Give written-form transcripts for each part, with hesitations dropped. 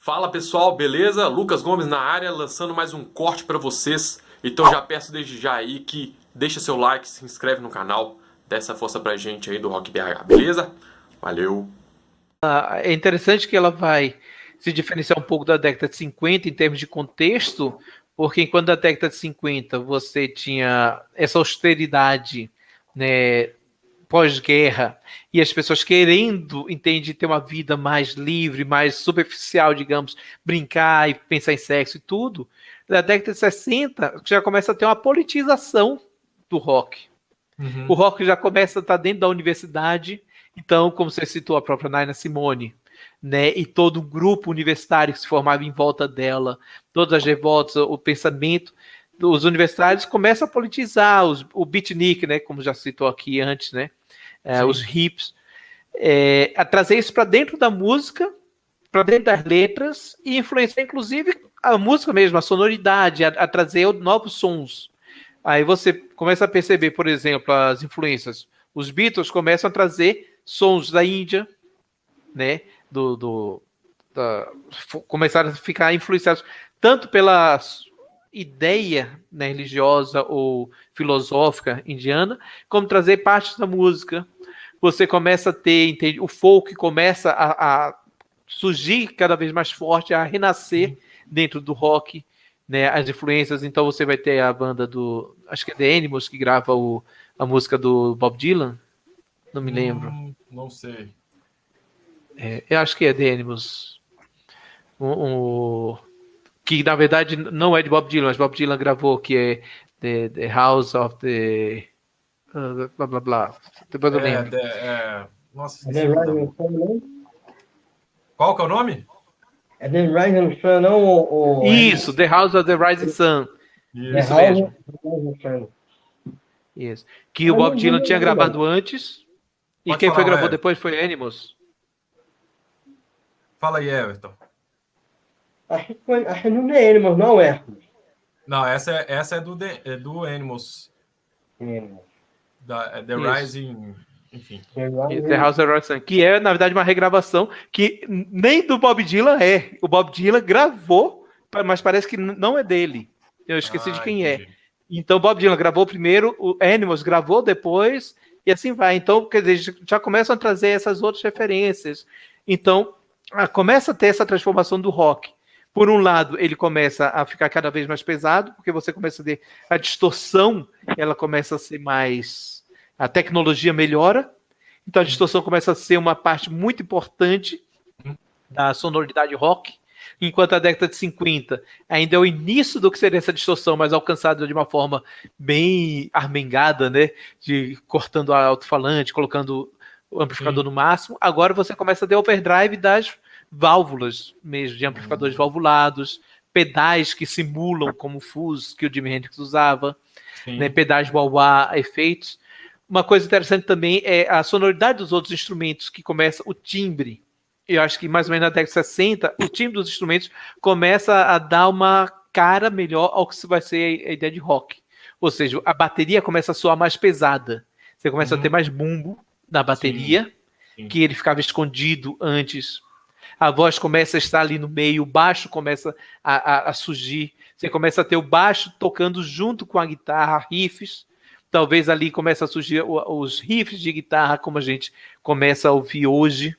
Fala pessoal, beleza? Lucas Gomes na área, lançando mais um corte para vocês. Então já peço desde já aí que deixa seu like, se inscreve no canal, dá essa força pra gente aí do Rock BH, beleza? Valeu! É interessante que ela vai se diferenciar um pouco da década de 50 em termos de contexto, porque enquanto na década de 50 você tinha essa austeridade, né, pós-guerra, e as pessoas querendo, entende, ter uma vida mais livre, mais superficial, digamos, brincar e pensar em sexo e tudo, na década de 60 já começa a ter uma politização do rock. O rock já começa a estar dentro da universidade, então, como você citou, a própria Nina Simone, né, e todo um grupo universitário que se formava em volta dela, todas as revoltas, o pensamento dos universitários começa a politizar, o beatnik, né, como já citou aqui antes, né, os hips, a trazer isso para dentro da música, para dentro das letras e influenciar, inclusive, a música mesmo, a sonoridade, a trazer novos sons. Aí você começa a perceber, por exemplo, as influências. Os Beatles começam a trazer sons da Índia, né? Começaram a ficar influenciados tanto pela ideia, né, religiosa ou filosófica indiana, como trazer partes da música. Você começa a ter, entende, o folk começa a surgir cada vez mais forte, a renascer dentro do rock, né, as influências. Então você vai ter a banda do, acho que é The Animals, que grava a música do Bob Dylan, não me lembro. Não sei. Eu acho que é The Animals. Que na verdade não é de Bob Dylan, mas Bob Dylan gravou, que é The House of the... blá blá blá. Depois eu lembro. Nossa, É The Rising Sun, não? Qual que é o nome? É The Rising Sun, não? Isso, The House of the Rising Sun. Isso mesmo. Isso. Que o Bob Dylan tinha gravado antes. E quem foi gravou depois foi Animals. Fala aí, Everton. Acho que não é Animals, não é? Não, essa é do Animals. The Rising, enfim. The House of the Rising Sun, que é, na verdade, uma regravação que nem do Bob Dylan é. O Bob Dylan gravou, mas parece que não é dele. Eu esqueci de quem entendi. é. Então, Bob Dylan gravou primeiro, o Animals gravou depois, e assim vai. Então, quer dizer, já começam a trazer essas outras referências. Então, começa a ter essa transformação do rock. Por um lado, ele começa a ficar cada vez mais pesado, porque você começa a ver a distorção, ela começa a ser mais... A tecnologia melhora, então a distorção começa a ser uma parte muito importante da sonoridade rock, enquanto a década de 50 ainda é o início do que seria essa distorção, mas alcançada de uma forma bem armengada, né? De cortando a alto-falante, colocando o amplificador no máximo. Agora você começa a ter overdrive das válvulas mesmo, de amplificadores valvulados, pedais que simulam como o fuzz que o Jimi Hendrix usava, né? Pedais wah-wah, efeitos. Uma coisa interessante também é a sonoridade dos outros instrumentos, que começa o timbre. Eu acho que mais ou menos na década de 60, o timbre dos instrumentos começa a dar uma cara melhor ao que vai ser a ideia de rock. Ou seja, a bateria começa a soar mais pesada. Você começa a ter mais bumbo na bateria, que ele ficava escondido antes. A voz começa a estar ali no meio, o baixo começa a surgir. Você começa a ter o baixo tocando junto com a guitarra, riffs. Talvez ali comece a surgir os riffs de guitarra, como a gente começa a ouvir hoje.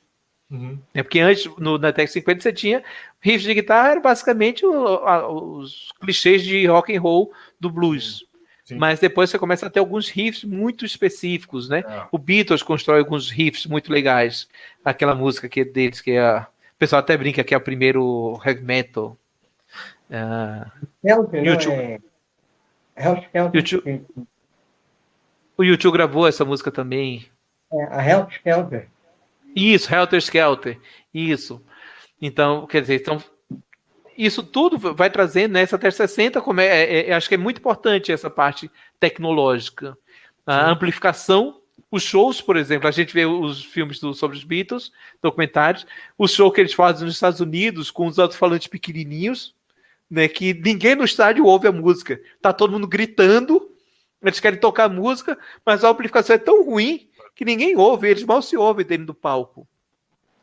Porque antes, na década de 50, você tinha riffs de guitarra, eram basicamente os clichês de rock and roll do blues. Mas depois você começa a ter alguns riffs muito específicos, né? O Beatles constrói alguns riffs muito legais. Aquela música que é deles, que é... O pessoal até brinca que é o primeiro heavy metal. O U2 gravou essa música também. A Helter Skelter. Isso, Helter Skelter. Isso. Então, quer dizer, isso tudo vai trazendo nessa década de 60, acho que é muito importante essa parte tecnológica. A amplificação, os shows, por exemplo, a gente vê os filmes sobre os Beatles, documentários, o show que eles fazem nos Estados Unidos com os alto-falantes pequenininhos, né, que ninguém no estádio ouve a música. Tá todo mundo gritando, eles querem tocar música, mas a amplificação é tão ruim que ninguém ouve, eles mal se ouvem dentro do palco.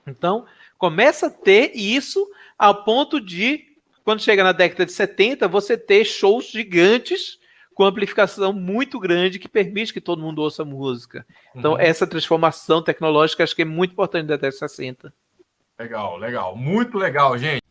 Então, começa a ter isso ao ponto de, quando chega na década de 70, você ter shows gigantes com amplificação muito grande que permite que todo mundo ouça música. Então, essa transformação tecnológica acho que é muito importante da década de 60. Legal, legal. Muito legal, gente.